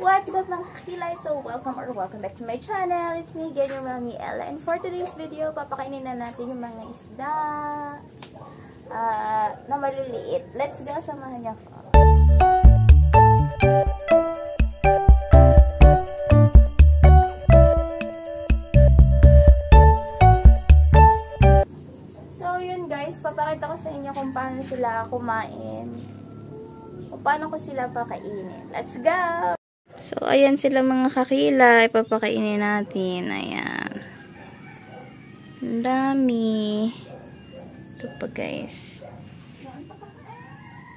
What's up mga kakilay? So welcome back to my channel. It's me again, your Mommy Ella. And for today's video, papakainin na natin yung mga isda na maliliit. Let's go, samahan niyo ako. So yun guys, papakita ko sa inyo kung paano sila kumain. Kung paano ko sila pakainin. Let's go! So, ayan sila mga kakilay. Papakainin natin. Ayan. Ang dami. Ito pa guys.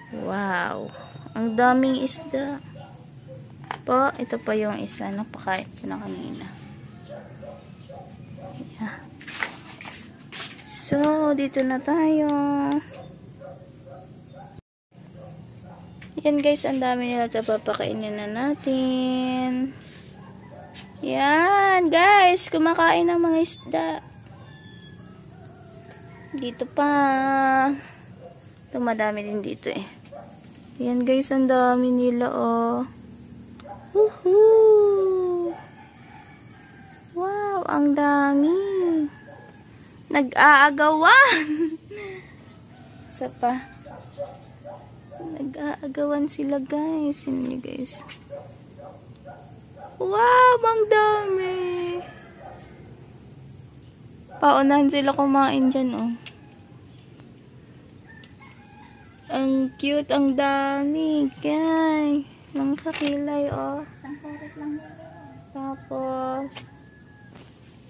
Wow. Ang daming isda. Ito pa yung isa. Napakain ko na kanina. Ayan. So, dito na tayo. Yan guys, ang dami nila. Papakainin na natin. Yan guys, kumakain ng mga isda. Dito pa. Ito madami din dito eh. Yan guys, ang dami nila oh. Woohoo! Wow, ang dami. Nag-aagawan. Isa pa. Nag-aagawan sila guys. Sino nyo guys? Wow! Ang dami! Paunahan sila kumain dyan oh. Ang cute, ang dami guys. Mga kakilay oh. Isang karat lang nila. Tapos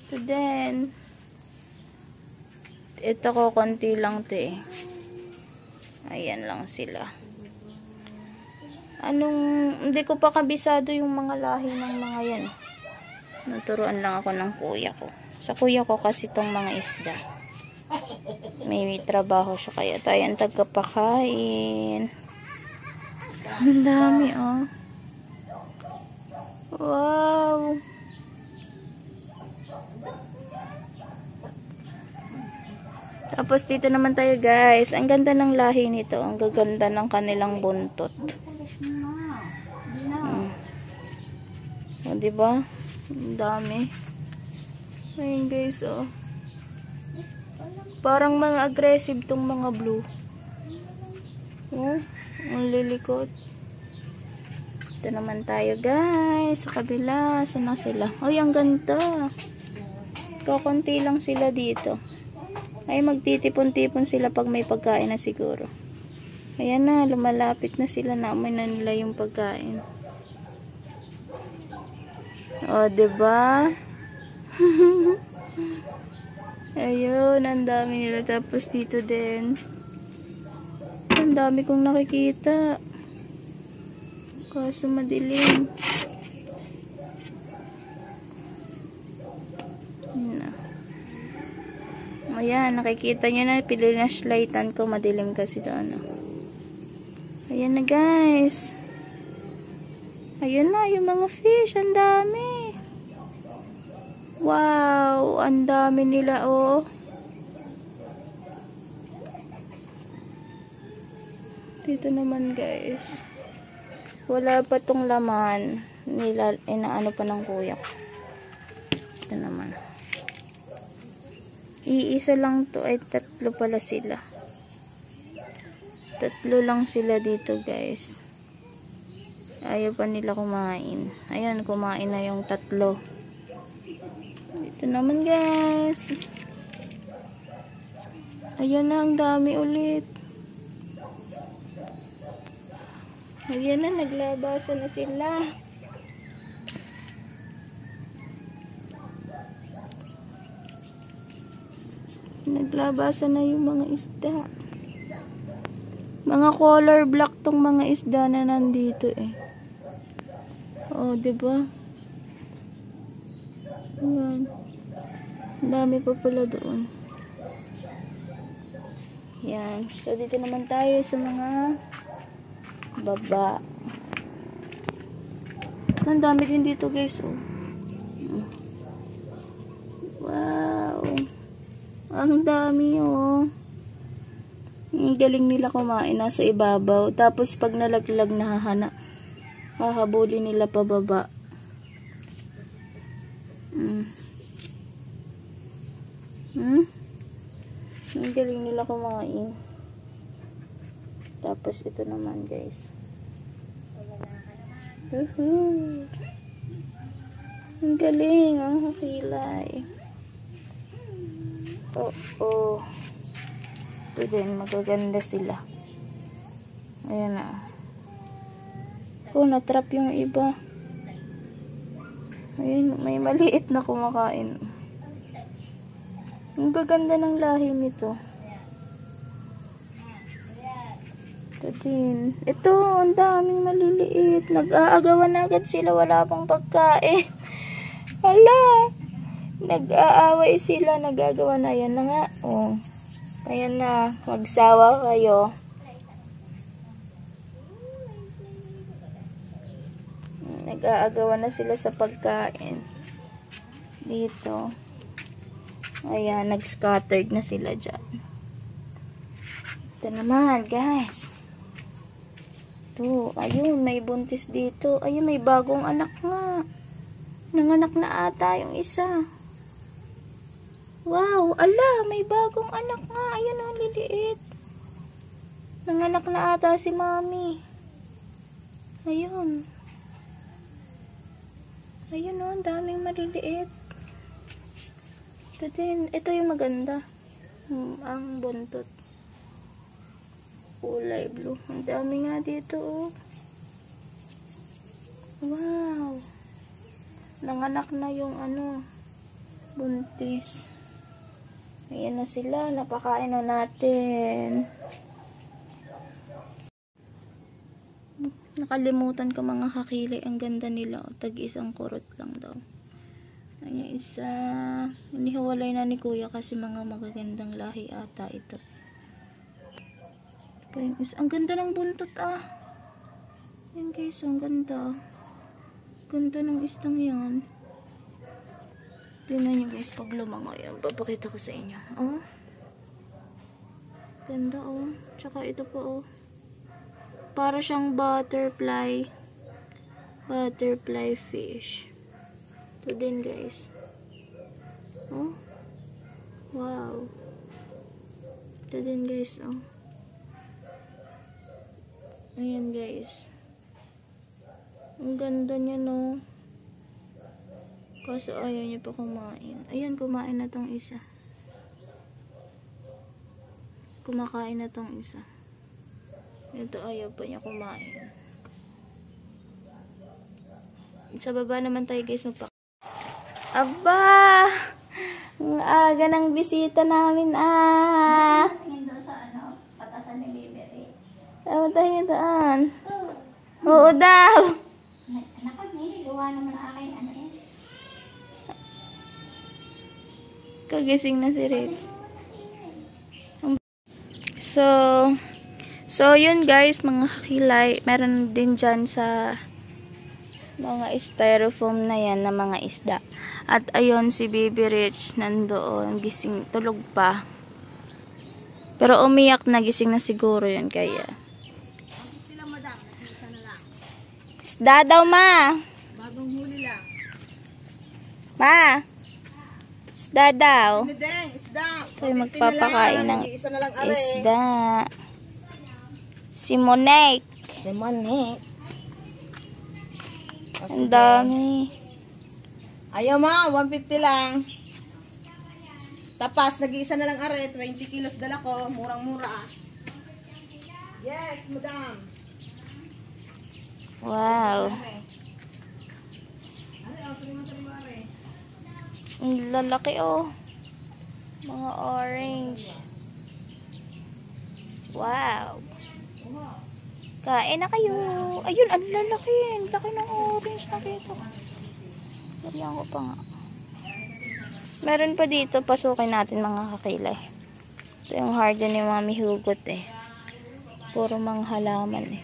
ito din. Ito ko konti lang ito eh. Ayan lang sila. Hindi ko pa kabisado yung mga lahi ng mga yan. Naturuan lang ako ng kuya ko. Sa kuya ko kasi itong mga isda. May trabaho siya kaya tayo ang tagapakain. Ang dami oh. Wow. Tapos dito naman tayo guys. Ang ganda ng lahi nito. Ang gaganda ng kanilang buntot. O diba? Ang dami. Ayun guys oh. Parang mga aggressive tong mga blue. Oh, ang lilikot. Dito naman tayo guys. Sa kabila. Saan na sila? Ay, ang ganda. Kakunti lang sila dito. Ay, magtitipon-tipon sila pag may pagkain na siguro. Ayan na, lumalapit na sila. Naamoy na nila yung pagkain. O, diba? Ayun, ang dami nila. Tapos dito din. Ang dami kong nakikita. Kaso madilim. Ayan, nakikita nyo na, pinashlightan ko, madilim kasi doon. Ayan na guys. Ayan na, yung mga fish, ang dami. Wow, ang dami nila oh. Dito naman guys. Wala pa tong laman. Inaano pa ng kuya ko. Ito naman. Iisa lang to ay tatlo pala sila. Tatlo lang sila dito guys. Ayaw pa nila kumain. Ayan, kumain na yung tatlo. Dito naman guys. Ayan na, ang dami ulit. Ayan na, naglabasan na sila. Naglabasan na yung mga isda. Mga color black tong mga isda na nandito eh. Oh, diba? Ayan. Ang dami pa pala doon. Yan. So, dito naman tayo sa mga baba. Ang dami din dito, guys. Oh. Wow. Ang dami, oh. Ang galing nila kumain. Nasa ibabaw. Tapos, pag nalaglag na hahabulin nila pababa. Ang galing nila kumain. Tapos ito naman, guys. Ang galing, ang kakilay. Oh. Ito din, magaganda sila. Ayan na. Natrap yung iba. Ayun, may maliit na kumakain. Ang gaganda ng lahi nito. Ito din. Ito, ang daming maliliit. Nag-aagawan agad sila. Wala pang pagkain. Hala! Nag-aaway sila. Nag-aagawan na. Yan na nga. Oh. Ayan na. Magsawa kayo. Nag-aagawan na sila sa pagkain. Dito. Ayan, nag-scattered na sila dyan. Ito naman, guys. Ito, ayun, may buntis dito. Ayun, may bagong anak nga. Nanganak na ata yung isa. Wow, ala, may bagong anak nga. Ayun, ang liliit. Nanganak na ata si mami. Ayun. Ayun, ang daming maliliit. Ito din. Ito yung maganda. Ang buntot. Kulay blue. Ang dami nga dito, oh. Wow. Nanganak na yung buntis. Ayan na sila. Napakain na natin. Nakalimutan ko mga kakili. Ang ganda nila. Tag-isang kurot lang daw. Ayan, isa. Inihiwalay na ni kuya kasi mga magagandang lahi ata ito. Ang ganda ng buntot, ah. Yan, guys. Ang ganda. Ganda ng istang yan. Tingnan nyo, guys. Pag lumangoy. Papakita ko sa inyo. Oh. Ganda, oh. Tsaka ito po, oh. Para siyang butterfly fish. Ito din, guys. Oh. Wow. Ito din, guys, oh. Ayan, guys. Ang ganda niya, no. Kaso ayaw niya pa kumain. Ayan, kumain na tong isa. Kumakain na tong isa. Ito, ayaw pa niya kumain. Sa baba naman tayo, guys, Aba! Ang aga ng bisita namin, ah! Tingin daw sa patasan ni Baby Rich. Tama tayo doon. Oo daw! Anak ko, gawa naman ang aking yan. Kagising na si Rich. So yun, guys, mga kakilay. Meron din dyan sa mga styrofoam na yan na mga isda. At ayun, si Baby Rich nandoon, gising, tulog pa. Pero umiyak na, gising na siguro yun kaya. Isda daw, ma! Bagong huli lang. Ma! Isda daw. Isda. Tayo magpapakain ng isda. Si Monique. Ang dami. Ayaw ma, 150 lang. Tapas, nag-iisa na lang are, 20 kilos dala ko, murang-mura. Yes, madam. Wow. Ang lalaki, oh. Mga orange. Wow. Kain na kayo. Ayun, ang lalaki. Ang laki ng orange na dito. Lagyan ko pa nga. Meron pa dito. Pasukin natin mga kakilay. Ito yung harden ni Mami Hugot eh. Puro mga halaman eh.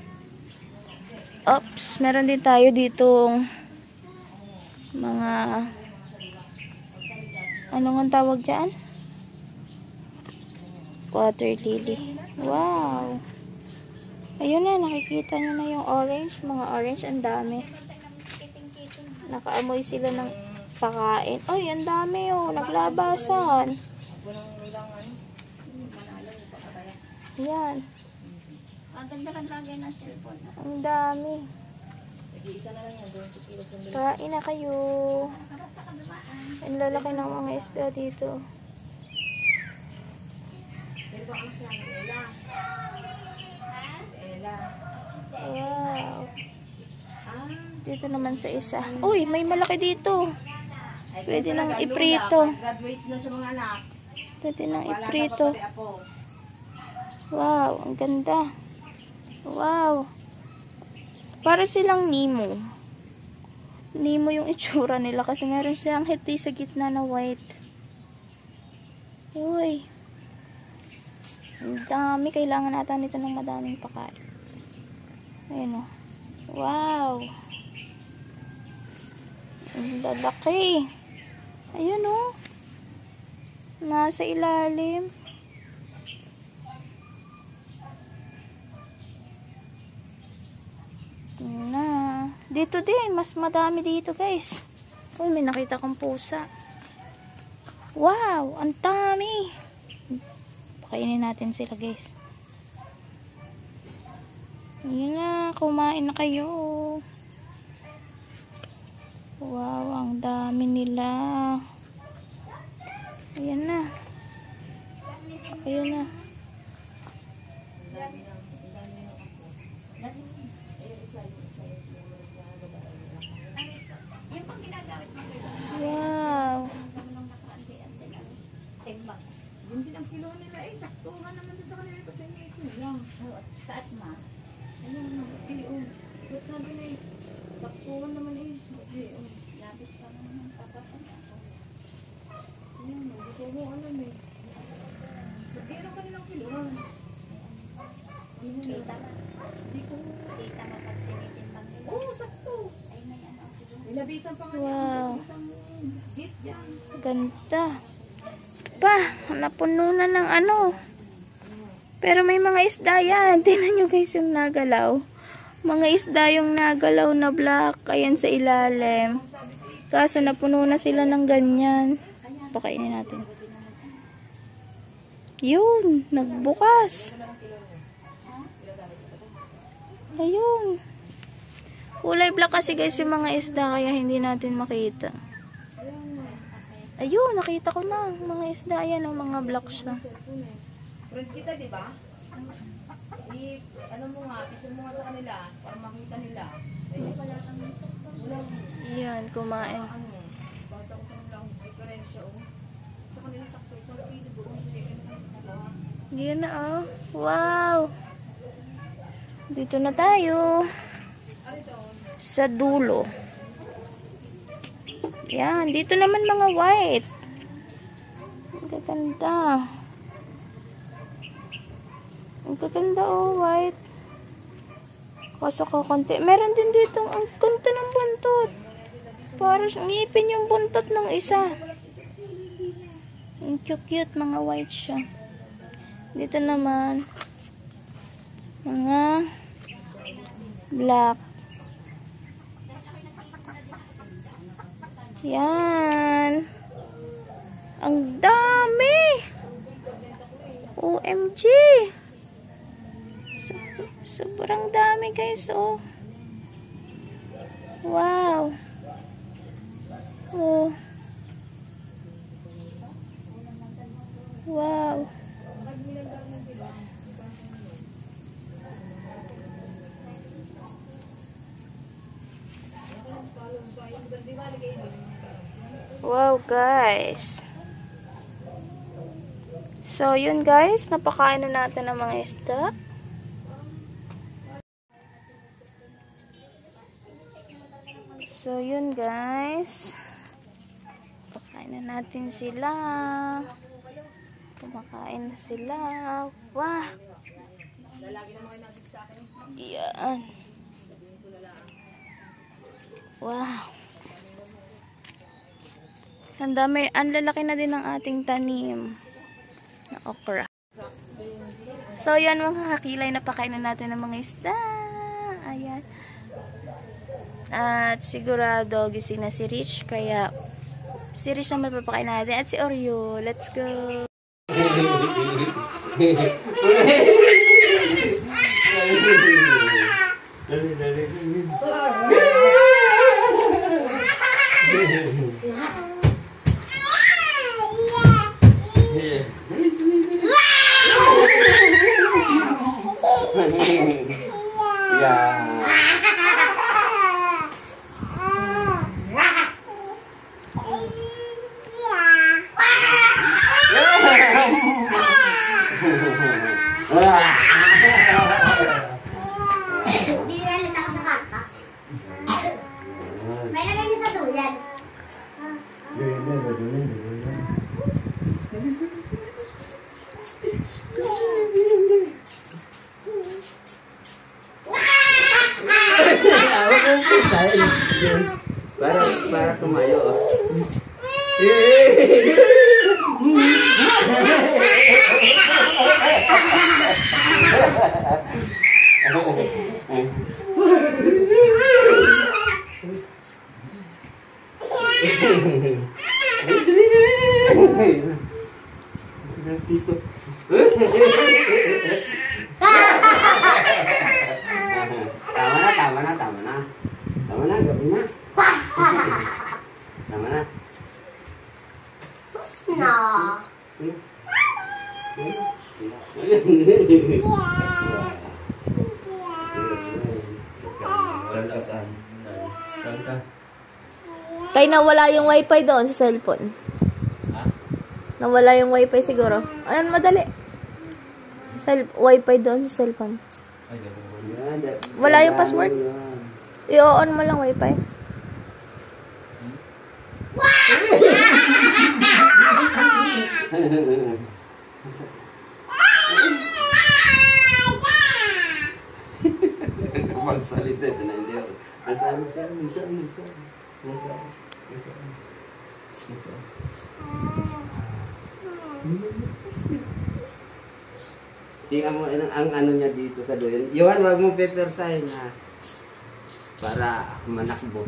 Oops, meron din tayo ditong mga ano nga tawag dyan? Water lily. Wow! Ayun na, nakikita nyo na yung orange. Mga orange, ang dami. Nakaamoy sila ng pakain. Ay, ang dami oh. Naglabasan. Yan. Ang ganda lang lagay ng cellphone. Ang dami. Kain na kayo. Ang lalaki ng mga isda dito. Wow. Dito naman sa isa. Uy, may malaki dito. Pwede nang iprito. Graduate na sa mga anak. Pwede nang iprito. Wow, ang ganda. Wow. Para silang Nemo. Nemo yung itsura nila kasi meron silang hiti sa gitna na white. Uy. Ang dami. Kailangan natin nito ng madaming pakain. Ayun o. Wow. Ang lalaki. Ayun o. Nasa ilalim. Na. Dito din. Mas madami dito guys. Uy, may nakita kong pusa. Wow. Ang dami. Pakainin natin sila guys. Yun na. Kumain na kayo. Wow. Ang dami nila. Ayan na. Ayan na. Wow. Yung din ang kilo nila eh, saktuhan naman sa kanila kasi may kulang. Taas ma. Ayun na, ba't sabi na eh, saktuhan naman eh. Labis pa naman ang tapatan ako. Ayun, gusto mo alam eh. Pero kanilang kilohan. Kita mo. Hindi ko. Kita mo pag tinitimbang nila. Oo, sakto. Ay, may ano. Nilabisan pa nga. Wow. Isang git yan. Ganda. Pa, napuno na ng ano. Pero may mga isda yan. Tingnan nyo guys yung nagalaw. Mga isda yung nagalaw na black. Ayan sa ilalim. Kaso napuno na sila ng ganyan. Pakainin natin. Yun, nagbukas. Ayun. Kulay black kasi guys yung mga isda kaya hindi natin makita. Ayun, nakita ko na. Mga isda, ayan o, mga black siya. Friend kita, di ba? Ano mo nga, picture mo nga sa kanila para makita nila. Ayan, kumain. Bata ko sa nilang diferensya o. Sa kanila sakto, isang kilo doon. Ayan na oh. Wow. Dito na tayo. Sa dulo. Yan, dito naman mga white. Ang gaganda. Ang gaganda oh, white. Kaso ko konti. Meron din dito ang ganda ng buntot. Parang ngipin yung buntot ng isa. Ang cute, mga white siya. Dito naman mga black. Yan. Ang dami. OMG. Sobrang dami guys, oh. Wow. Oh. Wow. Wow guys. So yun guys, napakain na natin ng mga isda. So yun guys, pakain na natin sila. Kumakain. Kain na sila. Wah! Yan. Wow. Ang dami, ang lalaki na din ng ating tanim na okra. So, yan mga kakilay, napakain na natin ng mga isda. Ayan. At sigurado, gising na si Rich, kaya si Rich naman papakain natin. At si Oreo, let's go! Hindi nalita ka sa karta. May lagay niya sa duyan. Para tumayo. Dito. Tama na, gabi na. Tama na. No. Kaya nawala yung wifi doon sa cellphone. Nawala yung wifi siguro. Ayun, madali. Wifi doon sa cellphone. Wala yung password. I-on mo lang wifi. Magsalita ito na hindi ako. Nasaan. Tingnan mo ang ano niya dito sa doon. Johan, wag mo pepersahin ha. Para manakbo.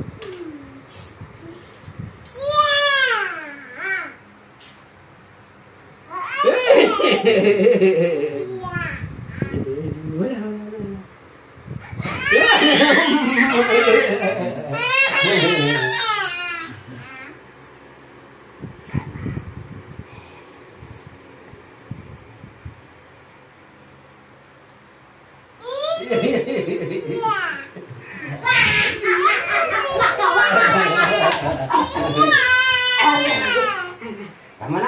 Wala.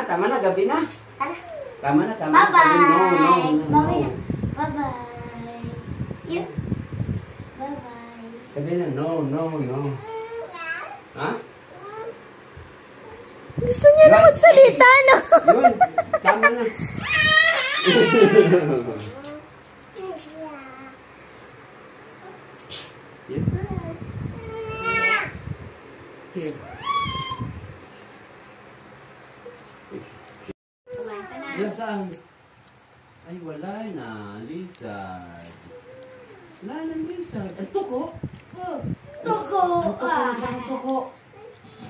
Tama na, gabi na. Tama na. Bye-bye. No. Bye-bye. Yun. Bye-bye. Sabi na, no. Ha? Gusto niya na magsalita, no? Yun, tama na. Yan saan? Ay, wala na. Lizard. Wala na lizard. Ang tuko. Tuko. Ang tuko.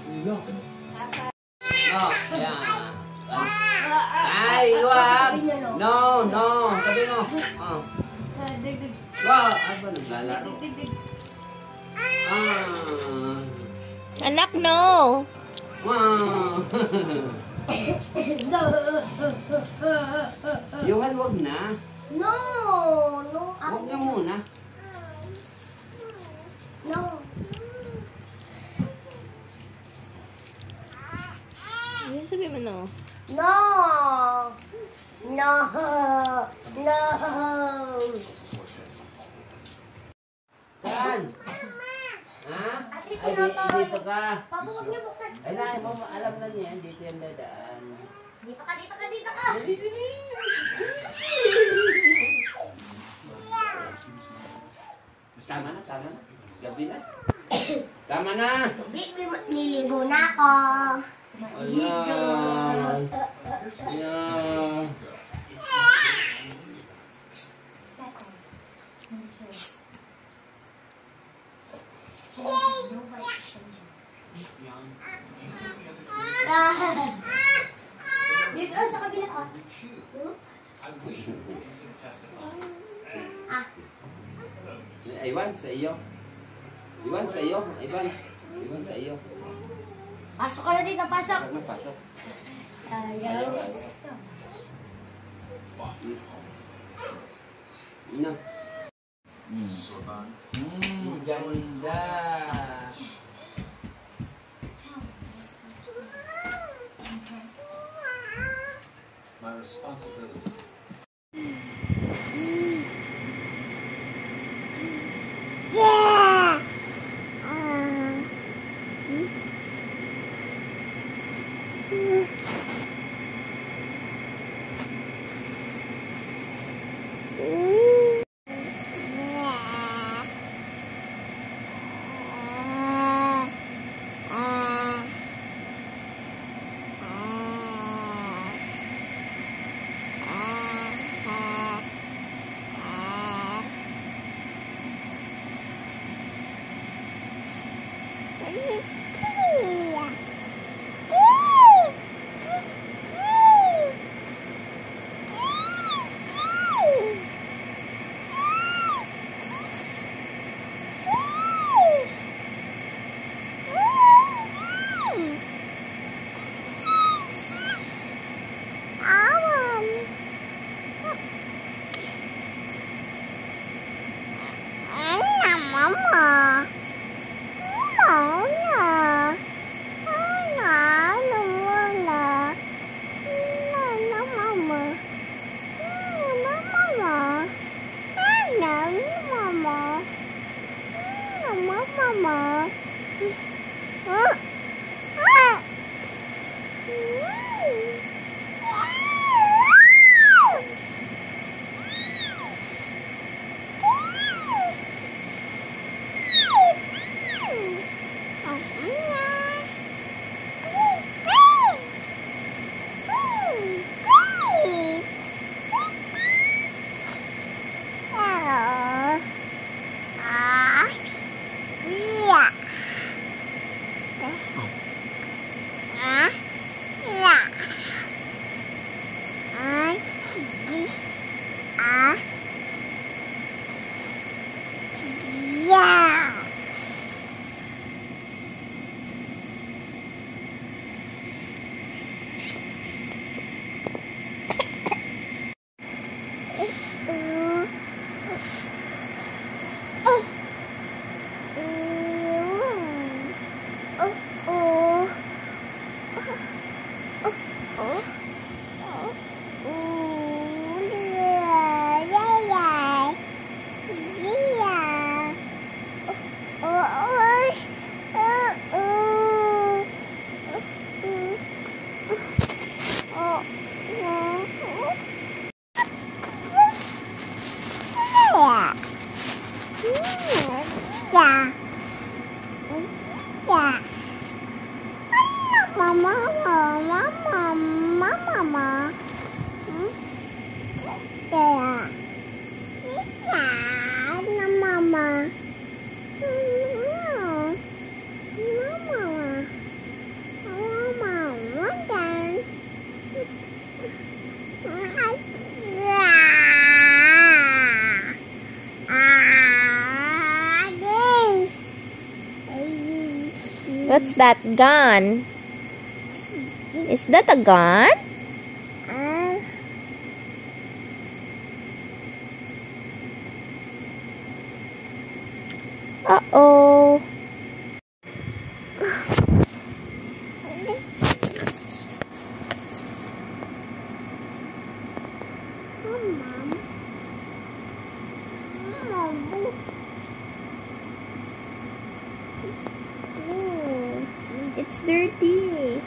Ilo. Oh, ayan. Ay, wag. No. Sabi mo. Oh. Wow, ano naglalaro? Anak, no! Wow. Johan, wag na. No. Wag na muna. No. Ano sabi mo, no? No. Saan? Ha? Ay, dito ka. Papa, huwag niyo buksan. Ay, na, alam na niya. Dito yung dadaan. Dito ka. Dito. Yeah. Dito sa kabila. Iwan sa iyo. Iwan sa iyo. Iwan. Iwan sa iyo. Pasok ka na dito, pasok. Pasok na, pasok. Ayaw. Ina. Ganda. My responsibility. Yeah! Mama. Mama. What's that gun? Is that a gun? Uh-oh. It's dirty.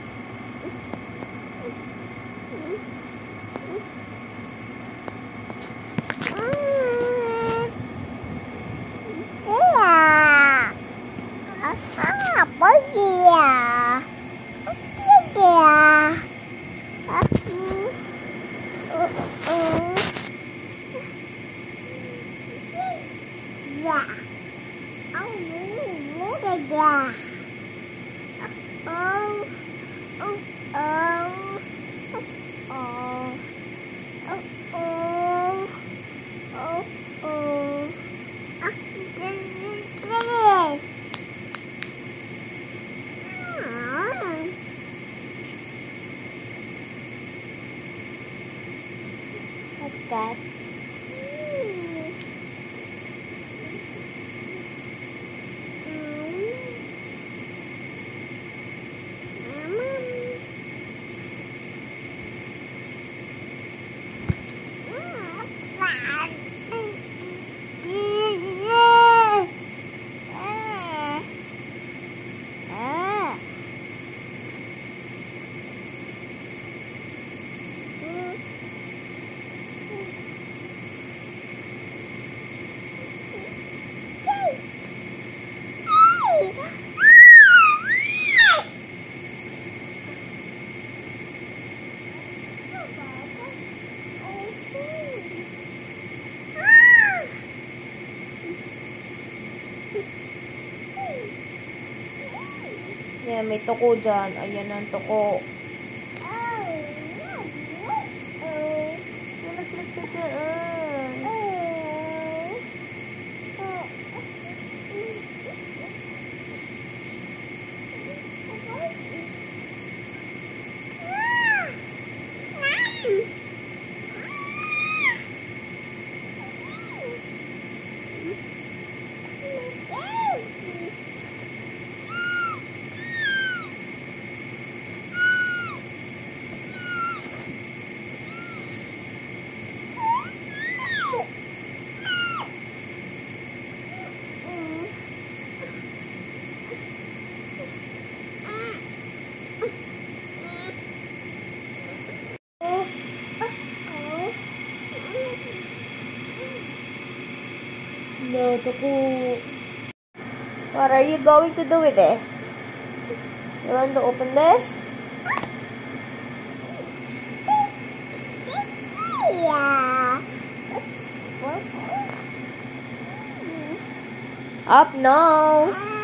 What's that? Yan, may tuko dyan. Ayan ang tuko. No, tuko. What are you going to do with this? You want to open this? Yeah. Up, no.